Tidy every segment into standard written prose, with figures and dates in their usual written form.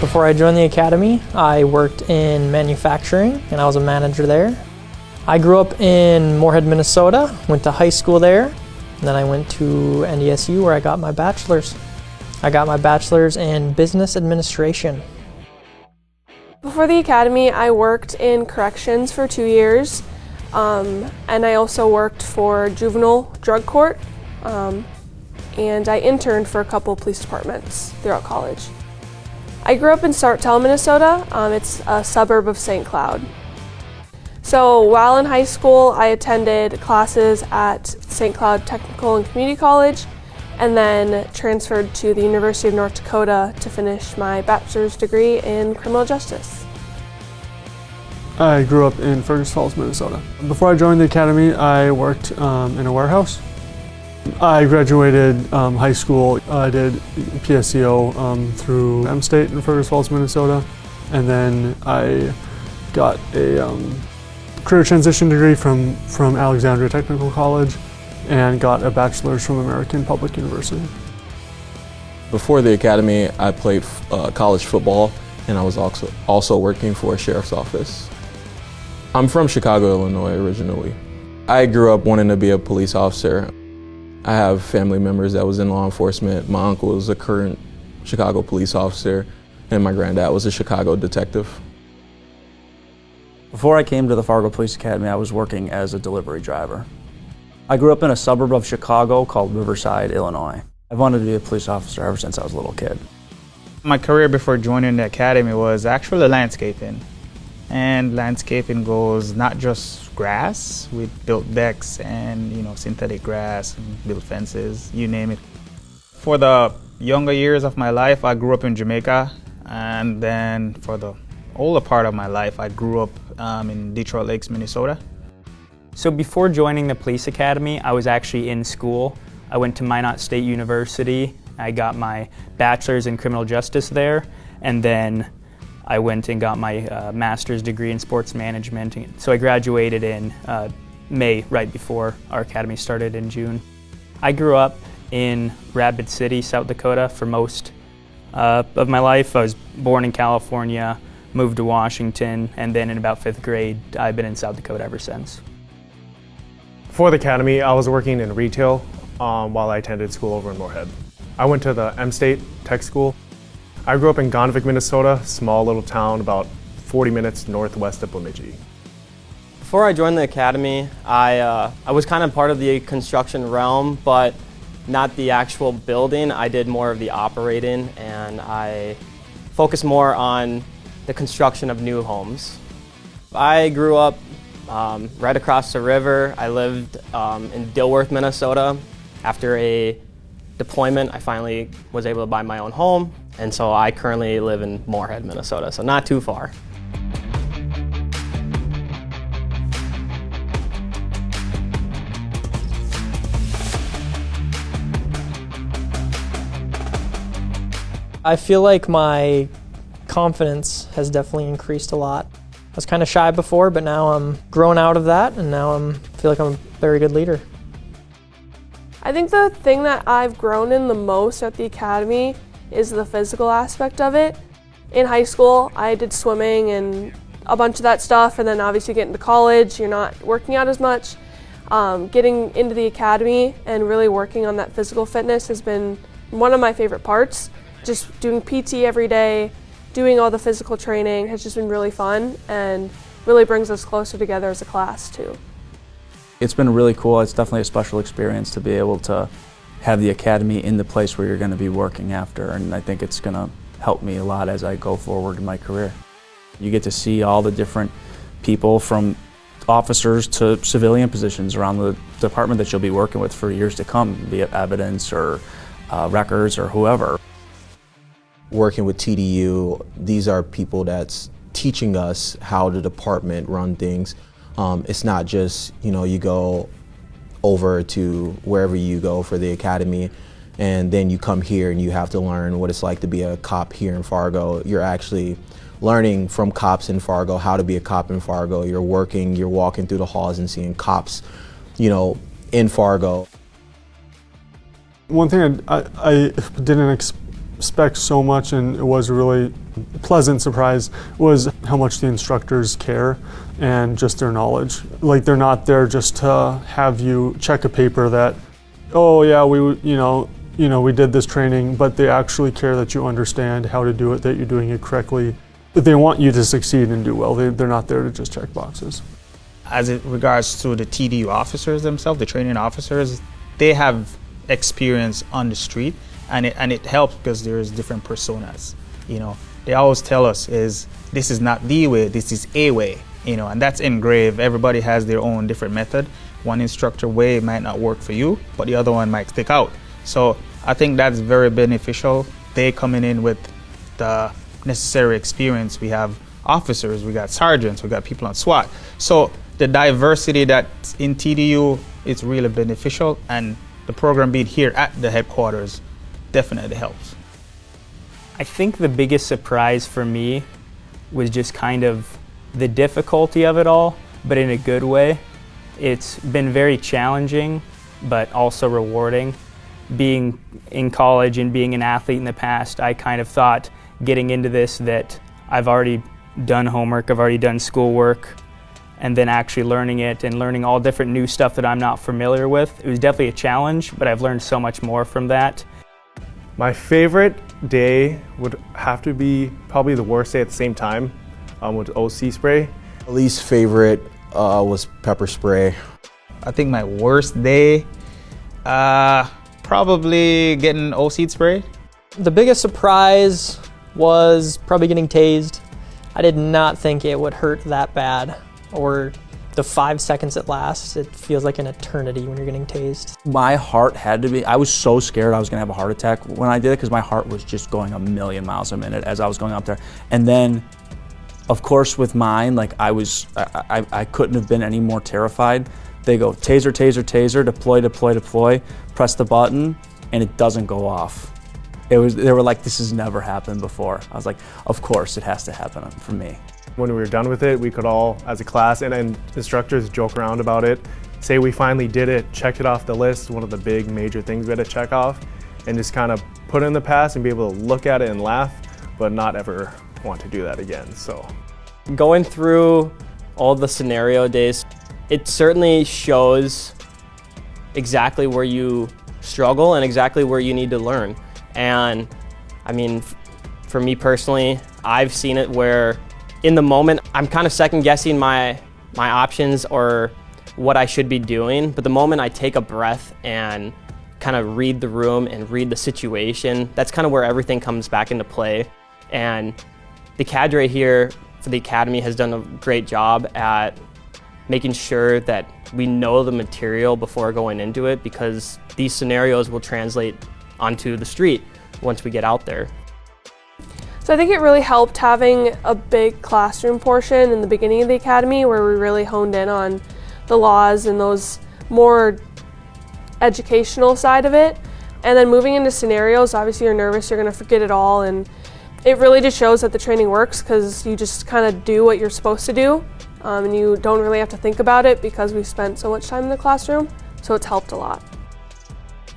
Before I joined the academy, I worked in manufacturing and I was a manager there. I grew up in Moorhead, Minnesota, went to high school there, and then I went to NDSU where I got my bachelor's. I got my bachelor's in business administration. Before the academy, I worked in corrections for 2 years, and I also worked for juvenile drug court, and I interned for a couple police departments throughout college. I grew up in Sartell, Minnesota. It's a suburb of St. Cloud. So while in high school, I attended classes at St. Cloud Technical and Community College, and then transferred to the University of North Dakota to finish my bachelor's degree in criminal justice. I grew up in Fargo, Minnesota. Before I joined the academy, I worked in a warehouse. I graduated high school. I did PSCO through M-State in Fargo Falls, Minnesota, and then I got a career transition degree from Alexandria Technical College and got a bachelor's from American Public University. Before the academy, I played college football, and I was also working for a sheriff's office. I'm from Chicago, Illinois originally. I grew up wanting to be a police officer. I have family members that was in law enforcement. My uncle was a current Chicago police officer, and my granddad was a Chicago detective. Before I came to the Fargo Police Academy, I was working as a delivery driver. I grew up in a suburb of Chicago called Riverside, Illinois. I've wanted to be a police officer ever since I was a little kid. My career before joining the academy was actually landscaping. And landscaping goes not just grass. We built decks and synthetic grass, and built fences, you name it. For the younger years of my life, I grew up in Jamaica, and then for the older part of my life, I grew up in Detroit Lakes, Minnesota. So before joining the police academy, I was actually in school. I went to Minot State University. I got my bachelor's in criminal justice there, and then I went and got my master's degree in sports management. So I graduated in May, right before our academy started in June. I grew up in Rapid City, South Dakota for most of my life. I was born in California, moved to Washington, and then in about 5th grade, I've been in South Dakota ever since. Before the academy, I was working in retail while I attended school over in Moorhead. I went to the M-State Tech School. I grew up in Gonvick, Minnesota, small little town about 40 minutes northwest of Bemidji. Before I joined the academy, I was kind of part of the construction realm, but not the actual building. I did more of the operating, and I focused more on the construction of new homes. I grew up right across the river. I lived in Dilworth, Minnesota. After a deployment, I finally was able to buy my own home, and so I currently live in Moorhead, Minnesota, so not too far. I feel like my confidence has definitely increased a lot. I was kind of shy before, but now I'm growing out of that, and now I feel like I'm a very good leader. I think the thing that I've grown in the most at the academy is the physical aspect of it. In high school, I did swimming and a bunch of that stuff, and then obviously getting to college, you're not working out as much. Getting into the academy and really working on that physical fitness has been one of my favorite parts. Just doing PT every day, doing all the physical training has just been really fun and really brings us closer together as a class too. It's been really cool. It's definitely a special experience to be able to have the academy in the place where you're going to be working after, and I think it's going to help me a lot as I go forward in my career. You get to see all the different people from officers to civilian positions around the department that you'll be working with for years to come, be it evidence or records or whoever. Working with TDU, these are people that's teaching us how the department run things. It's not just, you go over to wherever you go for the academy and then you come here and you have to learn what it's like to be a cop here in Fargo. You're actually learning from cops in Fargo how to be a cop in Fargo. You're walking through the halls and seeing cops, in Fargo. One thing I didn't respect so much, and it was a really pleasant surprise, was how much the instructors care and just their knowledge. Like, they're not there just to have you check a paper that, oh yeah, we did this training, but they actually care that you understand how to do it, that you're doing it correctly. That they want you to succeed and do well. They're not there to just check boxes. As it regards to the TDU officers themselves, the training officers, they have experience on the street, and it helps because there's different personas. They always tell us this is not the way, this is a way. And that's engraved. Everybody has their own different method. One instructor way might not work for you, but the other one might stick out. So I think that's very beneficial. They coming in with the necessary experience. We have officers, we got sergeants, we got people on SWAT. So the diversity that's in TDU is really beneficial, and the program being here at the headquarters definitely helps. I think the biggest surprise for me was just kind of the difficulty of it all, but in a good way. It's been very challenging, but also rewarding. Being in college and being an athlete in the past, I kind of thought getting into this that I've already done homework, I've already done schoolwork, and then actually learning it and learning all different new stuff that I'm not familiar with. It was definitely a challenge, but I've learned so much more from that. My favorite day would have to be probably the worst day at the same time, with OC spray. Least favorite was pepper spray. I think my worst day, probably getting OC spray. The biggest surprise was probably getting tased. I did not think it would hurt that bad, or the 5 seconds it lasts. It feels like an eternity when you're getting tased. My heart had to be, I was so scared I was gonna have a heart attack when I did it, because my heart was just going a million miles a minute as I was going up there. And then, of course, with mine, like I couldn't have been any more terrified. They go taser, taser, taser, deploy, deploy, deploy, press the button, and it doesn't go off. They were like, this has never happened before. I was like, of course it has to happen for me. When we were done with it, we could all, as a class, and instructors joke around about it, say we finally did it, checked it off the list, one of the big major things we had to check off, and just kind of put it in the past and be able to look at it and laugh, but not ever want to do that again. So, going through all the scenario days, it certainly shows exactly where you struggle and exactly where you need to learn. And I mean, for me personally, I've seen it where in the moment I'm kind of second guessing my options or what I should be doing, but the moment I take a breath and kind of read the room and read the situation, that's kind of where everything comes back into play. And the cadre here for the academy has done a great job at making sure that we know the material before going into it, because these scenarios will translate onto the street once we get out there. So I think it really helped having a big classroom portion in the beginning of the academy where we really honed in on the laws and those more educational side of it. And then moving into scenarios, obviously you're nervous, you're gonna forget it all, and it really just shows that the training works because you just kind of do what you're supposed to do, and you don't really have to think about it because we spent so much time in the classroom, so it's helped a lot.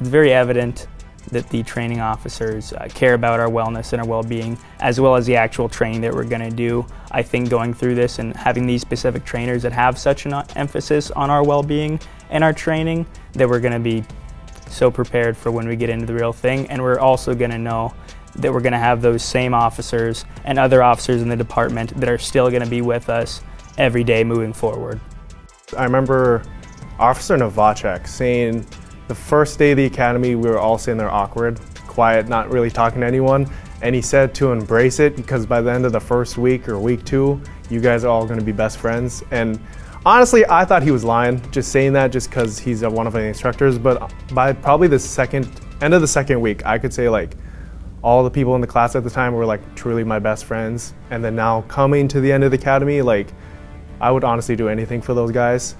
It's very evident that the training officers care about our wellness and our well-being, as well as the actual training that we're going to do. I think going through this and having these specific trainers that have such an emphasis on our well-being and our training, that we're going to be so prepared for when we get into the real thing. And we're also going to know that we're going to have those same officers and other officers in the department that are still going to be with us every day moving forward. I remember Officer Novacek saying the first day of the academy, we were all sitting there awkward, quiet, not really talking to anyone. And he said to embrace it because by the end of the first week or week 2, you guys are all going to be best friends. And honestly, I thought he was lying, just saying that just because he's one of the instructors. But by probably the end of the second week, I could say like all the people in the class at the time were like truly my best friends. And then now coming to the end of the academy, like I would honestly do anything for those guys.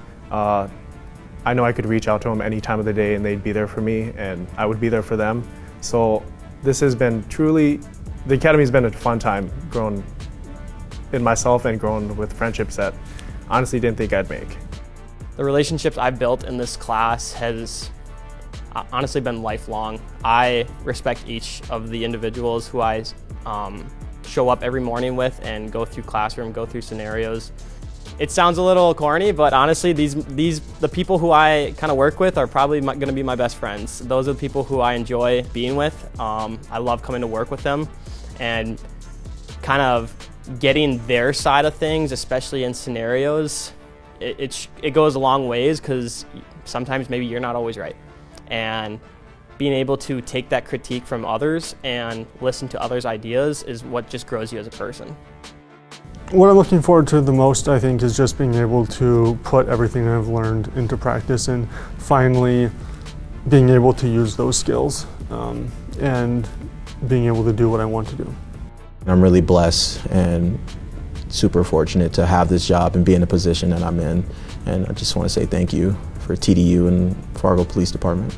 I know I could reach out to them any time of the day and they'd be there for me and I would be there for them. So this has been truly, the academy's been a fun time growing in myself and growing with friendships that honestly didn't think I'd make. The relationships I've built in this class has honestly been lifelong. I respect each of the individuals who I show up every morning with and go through classroom, go through scenarios. It sounds a little corny, but honestly, the people who I kind of work with are probably going to be my best friends. Those are the people who I enjoy being with. I love coming to work with them and kind of getting their side of things, especially in scenarios. It goes a long ways because sometimes maybe you're not always right. And being able to take that critique from others and listen to others' ideas is what just grows you as a person. What I'm looking forward to the most, I think, is just being able to put everything I've learned into practice and finally being able to use those skills and being able to do what I want to do. I'm really blessed and super fortunate to have this job and be in the position that I'm in. And I just want to say thank you for TDU and Fargo Police Department.